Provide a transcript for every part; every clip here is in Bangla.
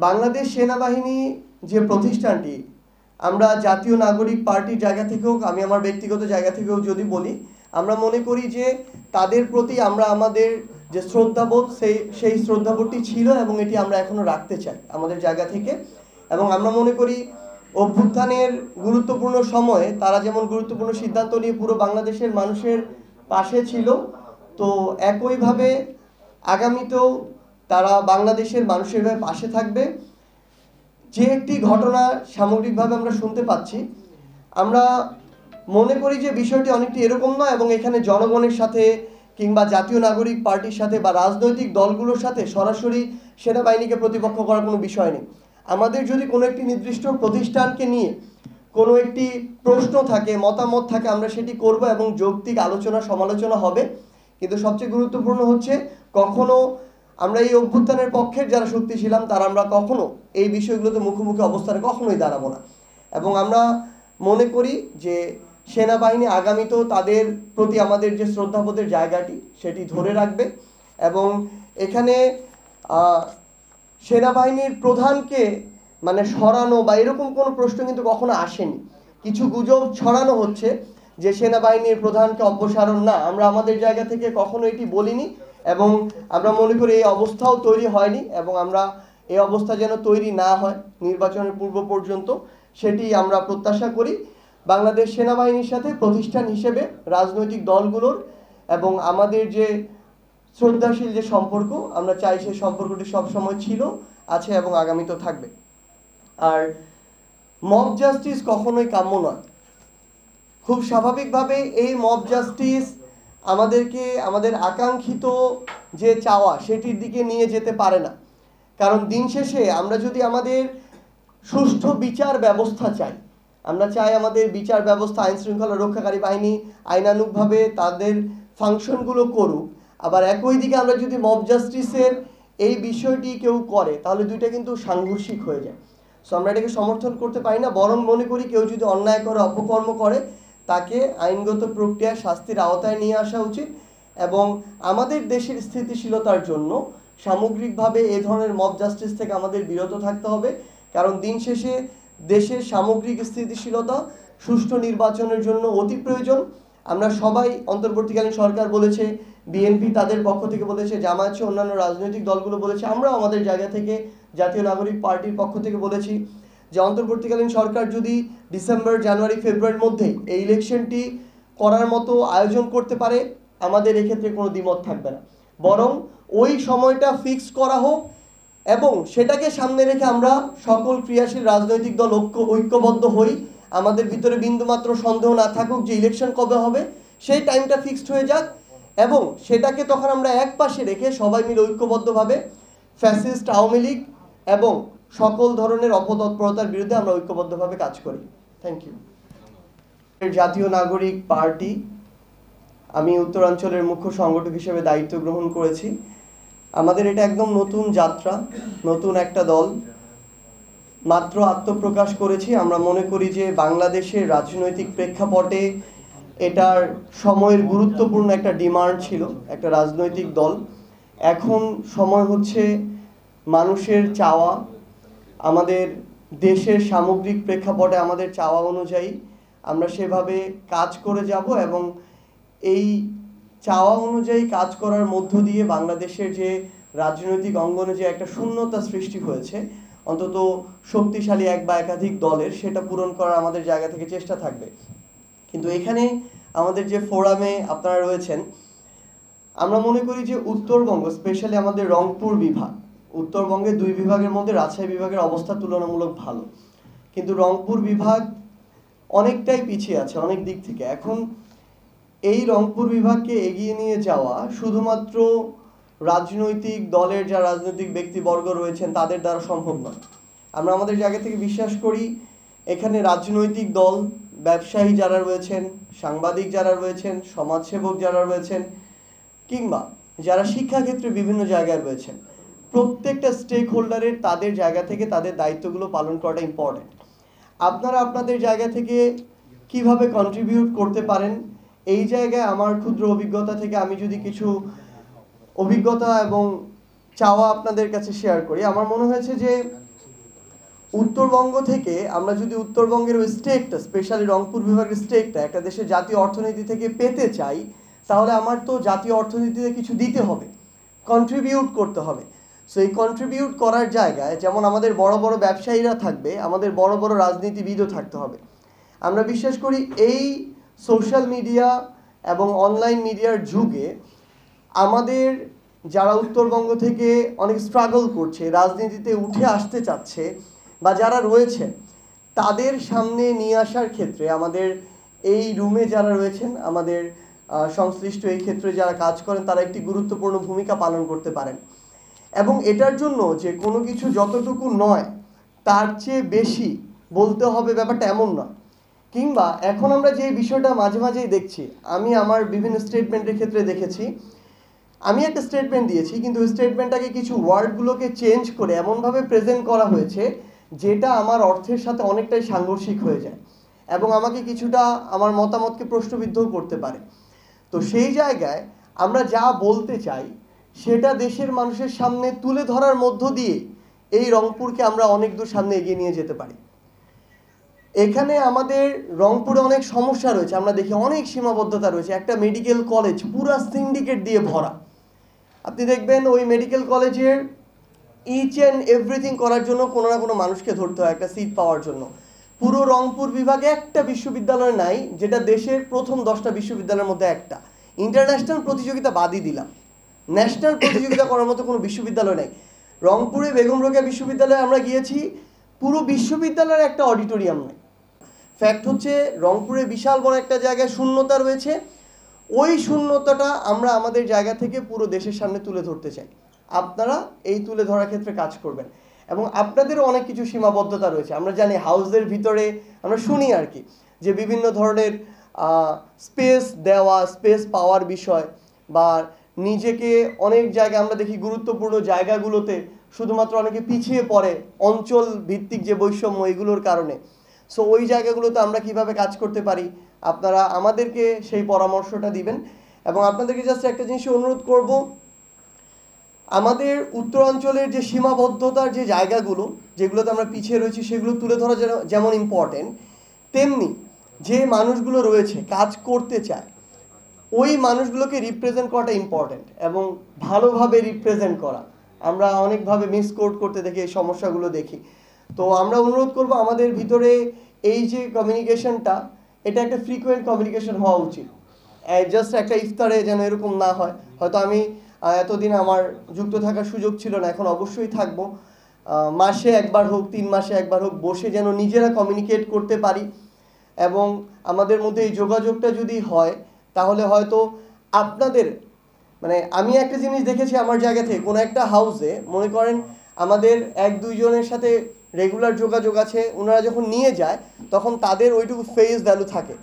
বাংলাদেশ সেনাবাহিনী যে প্রতিষ্ঠানটি, আমরা জাতীয় নাগরিক পার্টির জায়গা থেকেও, আমি আমার ব্যক্তিগত জায়গা থেকেও যদি বলি, আমরা মনে করি যে তাদের প্রতি আমরা আমাদের যে শ্রদ্ধাবোধ সেই শ্রদ্ধাবোধটি ছিল এবং এটি আমরা এখনো রাখতে চাই আমাদের জায়গা থেকে। এবং আমরা মনে করি অভ্যুত্থানের গুরুত্বপূর্ণ সময়ে তারা যেমন গুরুত্বপূর্ণ সিদ্ধান্ত নিয়ে পুরো বাংলাদেশের মানুষের পাশে ছিল, তো একইভাবে আগামীতেও তারা বাংলাদেশের মানুষের পাশে থাকবে। যে একটি ঘটনা সামগ্রিকভাবে আমরা শুনতে পাচ্ছি, আমরা মনে করি যে বিষয়টি অনেকটি এরকম নয়, এবং এখানে জনগণের সাথে কিংবা জাতীয় নাগরিক পার্টির সাথে বা রাজনৈতিক দলগুলোর সাথে সরাসরি সেনাবাহিনীকে প্রতিপক্ষ করার কোনো বিষয় নেই। আমাদের যদি কোনো একটি নির্দিষ্ট প্রতিষ্ঠানকে নিয়ে কোনো একটি প্রশ্ন থাকে, মতামত থাকে, আমরা সেটি করব এবং যৌক্তিক আলোচনা সমালোচনা হবে। কিন্তু সবচেয়ে গুরুত্বপূর্ণ হচ্ছে কখনো আমরা এই অভ্যুত্থানের পক্ষের যারা শক্তি ছিলাম তারা আমরা কখনো এই বিষয়গুলোতে মুখোমুখি অবস্থানে কখনোই দাঁড়াবো না। এবং আমরা মনে করি যে সেনাবাহিনী আগামীতেও তাদের প্রতি আমাদের যে শ্রদ্ধাবোধের জায়গাটি সেটি ধরে রাখবে। এবং এখানে সেনাবাহিনীর প্রধানকে মানে সরানো বা এরকম কোনো প্রশ্ন কিন্তু কখনো আসেনি। কিছু গুজব ছড়ানো হচ্ছে যে সেনাবাহিনীর প্রধানকে অপসারণ, না, আমরা আমাদের জায়গা থেকে কখনো এটি বলিনি এবং আমরা মনে করি এই অবস্থাও তৈরি হয়নি, এবং আমরা এই অবস্থা যেন তৈরি না হয় নির্বাচনের পূর্ব পর্যন্ত সেটি আমরা প্রত্যাশা করি। বাংলাদেশ সেনাবাহিনীর সাথে প্রতিষ্ঠান হিসেবে রাজনৈতিক দলগুলোর এবং আমাদের যে শ্রদ্ধাশীল যে সম্পর্ক, আমরা চাই সেই সম্পর্কটি সবসময় ছিল, আছে এবং আগামীতেও থাকবে। আর মব জাস্টিস কখনোই কাম্য নয়। খুব স্বাভাবিকভাবে এই মব জাস্টিস আমাদেরকে আমাদের আকাঙ্ক্ষিত যে চাওয়া সেটির দিকে নিয়ে যেতে পারে না। কারণ দিন শেষে আমরা যদি আমাদের সুষ্ঠু বিচার ব্যবস্থা চাই, আমরা চাই আমাদের বিচার ব্যবস্থা, আইন শৃঙ্খলা রক্ষাকারী বাহিনী আইনানুগভাবে তাদের ফাংশনগুলো করুক, আবার একই দিকে আমরা যদি মব জাস্টিসের এই বিষয়টি কেউ করে তাহলে দুইটা কিন্তু সাংঘর্ষিক হয়ে যায়। সো আমরা এটাকে সমর্থন করতে পারি না, বরং মনে করি কেউ যদি অন্যায় করে, অপকর্ম করে, তাকে আইনগত প্রক্রিয়ায় শাস্তির আওতায় নিয়ে আসা উচিত। এবং আমাদের দেশের স্থিতিশীলতার জন্য সামগ্রিকভাবে এ ধরনের মব জাস্টিস থেকে আমাদের বিরত থাকতে হবে। কারণ দিন শেষে দেশের সামগ্রিক স্থিতিশীলতা সুষ্ঠু নির্বাচনের জন্য অতি প্রয়োজন। আমরা সবাই, অন্তর্বর্তীকালীন সরকার বলেছে, বিএনপি তাদের পক্ষ থেকে বলেছে, জামায়াত সহ অন্যান্য রাজনৈতিক দলগুলো বলেছে, আমরাও আমাদের জায়গা থেকে জাতীয় নাগরিক পার্টির পক্ষ থেকে বলেছি যে অন্তর্বর্তীকালীন সরকার যদি ডিসেম্বর, জানুয়ারি, ফেব্রুয়ারির মধ্যে এই ইলেকশনটি করার মতো আয়োজন করতে পারে, আমাদের এক্ষেত্রে কোনো দ্বিমত থাকবে না। বরং ওই সময়টা ফিক্স করা হোক এবং সেটাকে সামনে রেখে আমরা সকল ক্রিয়াশীল রাজনৈতিক দল ঐক্যবদ্ধ হই। আমাদের ভিতরে বিন্দুমাত্র সন্দেহ না থাকুক যে ইলেকশন কবে হবে, সেই টাইমটা ফিক্সড হয়ে যাক এবং সেটাকে তখন আমরা এক পাশে রেখে সবাই মিলে ঐক্যবদ্ধভাবে ফ্যাসিস্ট, আওয়ামী লীগ এবং সকল ধরনের অপতৎপরতার বিরুদ্ধে আমরা ঐক্যবদ্ধভাবে কাজ করি। Thank you. Jatiya Nagorik party, আমি উত্তরাঞ্চলের মুখ্য সংগঠক হিসেবে দায়িত্ব গ্রহণ করেছি। আমাদের এটা একদম নতুন যাত্রা, নতুন একটা দল, মাত্র আত্মপ্রকাশ করেছি। আমরা মনে করি যে বাংলাদেশের রাজনৈতিক প্রেক্ষাপটে এটার সময়ের গুরুত্বপূর্ণ একটা ডিমান্ড ছিল একটা রাজনৈতিক দল। এখন সময় হচ্ছে মানুষের চাওয়া, আমাদের দেশের সামগ্রিক প্রেক্ষাপটে আমাদের চাওয়া অনুযায়ী আমরা সেভাবে কাজ করে যাব এবং এই চাওয়া অনুযায়ী কাজ করার মধ্য দিয়ে বাংলাদেশের যে রাজনৈতিক অঙ্গনে যে একটা শূন্যতা সৃষ্টি হয়েছে, অন্তত শক্তিশালী এক বা একাধিক দলের, সেটা পূরণ করার আমাদের জায়গা থেকে চেষ্টা থাকবে। কিন্তু এখানে আমাদের যে ফোরামে আপনারা রয়েছেন, আমরা মনে করি যে উত্তরবঙ্গ, স্পেশালি আমাদের রংপুর বিভাগ, উত্তরবঙ্গের দুই বিভাগের মধ্যে রাজশাহী বিভাগের অবস্থা তুলনামূলক ভালো, কিন্তু রংপুর বিভাগ অনেকটাই পিছিয়ে আছে অনেক দিক থেকে। এখন এই রংপুর বিভাগকে এগিয়ে নিয়ে যাওয়া শুধুমাত্র রাজনৈতিক দলের যারা রাজনৈতিক ব্যক্তিবর্গ রয়েছেন তাদের দ্বারা সম্ভব নয়। আমরা আমাদের জায়গা থেকে বিশ্বাস করি এখানে রাজনৈতিক দল, ব্যবসায়ী যারা রয়েছেন, সাংবাদিক যারা রয়েছেন, সমাজসেবক যারা রয়েছেন, কিংবা যারা শিক্ষাক্ষেত্রে বিভিন্ন জায়গায় রয়েছেন, প্রত্যেকটা স্টেক হোল্ডারের তাদের জায়গা থেকে তাদের দায়িত্বগুলো পালন করাটা ইম্পর্টেন্ট। আপনারা আপনাদের জায়গা থেকে কিভাবে কন্ট্রিবিউট করতে পারেন, এই জায়গায় আমার ক্ষুদ্র অভিজ্ঞতা থেকে আমি যদি কিছু অভিজ্ঞতা এবং চাওয়া আপনাদের কাছে শেয়ার করি। আমার মনে হয়েছে যে উত্তরবঙ্গ থেকে আমরা যদি উত্তরবঙ্গের ওই স্টেকটা, স্পেশালি রংপুর বিভাগের স্টেকটা একটা দেশের জাতীয় অর্থনীতি থেকে পেতে চাই, তাহলে আমার তো জাতীয় অর্থনীতিতে কিছু দিতে হবে, কন্ট্রিবিউট করতে হবে। সো এই কন্ট্রিবিউট করার জায়গায় যেমন আমাদের বড় বড় ব্যবসায়ীরা থাকবে, আমাদের বড় বড় রাজনীতিবিদও থাকতে হবে। আমরা বিশ্বাস করি এই সোশ্যাল মিডিয়া এবং অনলাইন মিডিয়ার যুগে আমাদের যারা উত্তরবঙ্গ থেকে অনেক স্ট্রাগল করছে, রাজনীতিতে উঠে আসতে চাচ্ছে বা যারা রয়েছে, তাদের সামনে নিয়ে আসার ক্ষেত্রে আমাদের এই রুমে যারা রয়েছেন, আমাদের সংশ্লিষ্ট এই ক্ষেত্রে যারা কাজ করেন, তারা একটি গুরুত্বপূর্ণ ভূমিকা পালন করতে পারেন। এবং এটার জন্য যে কোনো কিছু যতটুকু নয় তার চেয়ে বেশি বলতে হবে ব্যাপারটা এমন না। কিংবা এখন আমরা যে বিষয়টা মাঝে মাঝেই দেখছি, আমি আমার বিভিন্ন স্টেটমেন্টের ক্ষেত্রে দেখেছি, আমি একটা স্টেটমেন্ট দিয়েছি কিন্তু ওই স্টেটমেন্টটাকে কিছু ওয়ার্ডগুলোকে চেঞ্জ করে এমনভাবে প্রেজেন্ট করা হয়েছে যেটা আমার অর্থের সাথে অনেকটাই সাংঘর্ষিক হয়ে যায় এবং আমাকে কিছুটা আমার মতামতকে প্রশ্নবিদ্ধও করতে পারে। তো সেই জায়গায় আমরা যা বলতে চাই সেটা দেশের মানুষের সামনে তুলে ধরার মধ্য দিয়ে এই রংপুরকে আমরা অনেক দূর সামনে এগিয়ে নিয়ে যেতে পারি। এখানে আমাদের রংপুরে অনেক সমস্যা রয়েছে, আমরা দেখি অনেক সীমাবদ্ধতা রয়েছে। একটা মেডিকেল কলেজ পুরা সিন্ডিকেট দিয়ে ভরা। আপনি দেখবেন ওই মেডিকেল কলেজের ইচ অ্যান্ড এভরিথিং করার জন্য কোনো না কোনো মানুষকে ধরতে হয় একটা সিট পাওয়ার জন্য। পুরো রংপুর বিভাগে একটা বিশ্ববিদ্যালয় নাই যেটা দেশের প্রথম 10টা বিশ্ববিদ্যালয়ের মধ্যে একটা। ইন্টারন্যাশনাল প্রতিযোগিতা বাদই দিলাম, ন্যাশনাল প্রতিযোগিতা করার মতো কোনো বিশ্ববিদ্যালয় নেই। রংপুরে বেগম রোকেয়া বিশ্ববিদ্যালয়ে আমরা গিয়েছি, পুরো বিশ্ববিদ্যালয়ের একটা অডিটোরিয়াম নেই। ফ্যাক্ট হচ্ছে রংপুরে বিশাল বড় একটা জায়গায় শূন্যতা রয়েছে, ওই শূন্যতাটা আমরা আমাদের জায়গা থেকে পুরো দেশের সামনে তুলে ধরতে চাই। আপনারা এই তুলে ধরার ক্ষেত্রে কাজ করবেন এবং আপনাদেরও অনেক কিছু সীমাবদ্ধতা রয়েছে। আমরা জানি হাউসের ভিতরে আমরা শুনি আর কি যে বিভিন্ন ধরনের স্পেস দেওয়া, স্পেস পাওয়ার বিষয়, বা নিজেকে অনেক জায়গায় আমরা দেখি গুরুত্বপূর্ণ জায়গাগুলোতে শুধুমাত্র অনেকে পিছিয়ে পড়ে অঞ্চল ভিত্তিক যে বৈষম্য এগুলোর কারণে। সো ওই জায়গাগুলোতে আমরা কিভাবে কাজ করতে পারি আপনারা আমাদেরকে সেই পরামর্শটা দিবেন। এবং আপনাদেরকে জাস্ট একটা জিনিস অনুরোধ করব, আমাদের উত্তরাঞ্চলের যে সীমাবদ্ধতার যে জায়গাগুলো যেগুলোতে আমরা পিছিয়ে রয়েছি সেগুলো তুলে ধরা যেমন ইম্পর্টেন্ট, তেমনি যে মানুষগুলো রয়েছে কাজ করতে চায় ওই মানুষগুলোকে রিপ্রেজেন্ট করাটা ইম্পর্টেন্ট এবং ভালোভাবে রিপ্রেজেন্ট করা। আমরা অনেকভাবে মিসকোট করতে দেখি, এই সমস্যাগুলো দেখি। তো আমরা অনুরোধ করব আমাদের ভিতরে এই যে কমিউনিকেশনটা, এটা একটা ফ্রিকোয়েন্ট কমিউনিকেশন হওয়া উচিত। জাস্ট একটা ইফতারে যেন এরকম না হয়। হয়তো আমি এতদিন আমার যুক্ত থাকার সুযোগ ছিল না, এখন অবশ্যই থাকবো। মাসে একবার হোক, 3 মাসে একবার হোক বসে যেন নিজেরা কমিউনিকেট করতে পারি এবং আমাদের মধ্যে এই যোগাযোগটা যদি হয় তাহলে হয়তো আপনাদের আমি একটা জিনিস দেখেছি আমার জায়গা থেকে, কোনো একটা হাউসে মনে করেন আমাদের 1-2 জনের সাথে রেগুলার যোগাযোগ আছে, ওনারা যখন নিয়ে যায় তখন তাদের ওইটুকু ফেস ভ্যালু থাকে।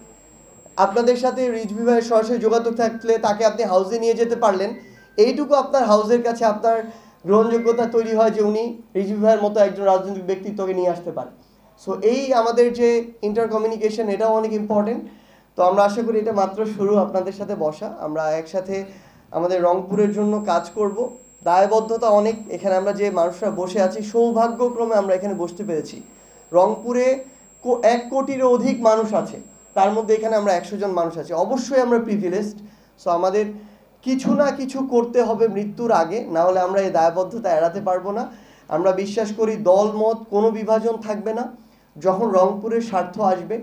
আপনাদের সাথে রিজভি ভাইয়ের সরাসরি যোগাযোগ থাকলে তাকে আপনি হাউসে নিয়ে যেতে পারলেন, এইটুকু আপনার হাউসের কাছে আপনার গ্রহণযোগ্যতা তৈরি হয় যে উনি রিজভি ভাইয়ের মতো একজন রাজনৈতিক ব্যক্তিত্বকে নিয়ে আসতে পারে। সো এই আমাদের যে ইন্টার কমিউনিকেশন, এটাও অনেক ইম্পর্টেন্ট। তো আমরা আশা করি এটা মাত্র শুরু আপনাদের সাথে বসা, আমরা একসাথে আমাদের রংপুরের জন্য কাজ করব। দায়বদ্ধতা অনেক, এখানে আমরা যে মানুষরা বসে আছি সৌভাগ্যক্রমে আমরা এখানে বসতে পেরেছি। রংপুরে 1 কোটিরও অধিক মানুষ আছে, তার মধ্যে এখানে আমরা 100 জন মানুষ আছি। অবশ্যই আমরা প্রিভিলেজড। সো আমাদের কিছু না কিছু করতে হবে মৃত্যুর আগে, না হলে আমরা এই দায়বদ্ধতা এড়াতে পারবো না। আমরা বিশ্বাস করি দল মত কোনো বিভাজন থাকবে না। যখন রংপুরের স্বার্থ আসবে,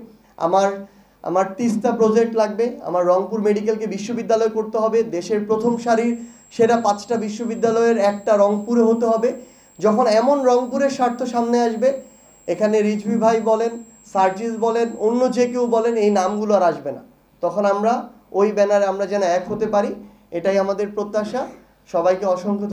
আমার তিস্তা প্রজেক্ট লাগবে, আমার রংপুর মেডিকেলকে বিশ্ববিদ্যালয় করতে হবে, দেশের প্রথম সারির সেরা 5টা বিশ্ববিদ্যালয়ের একটা রংপুরে হতে হবে। যখন এমন রংপুরের স্বার্থ সামনে আসবে, এখানে রিজভি ভাই বলেন, সার্জিস বলেন, অন্য যে কেউ বলেন, এই নামগুলো আর আসবে না। তখন আমরা ওই ব্যানারে আমরা যেন এক হতে পারি, এটাই আমাদের প্রত্যাশা। সবাইকে অসংখ্য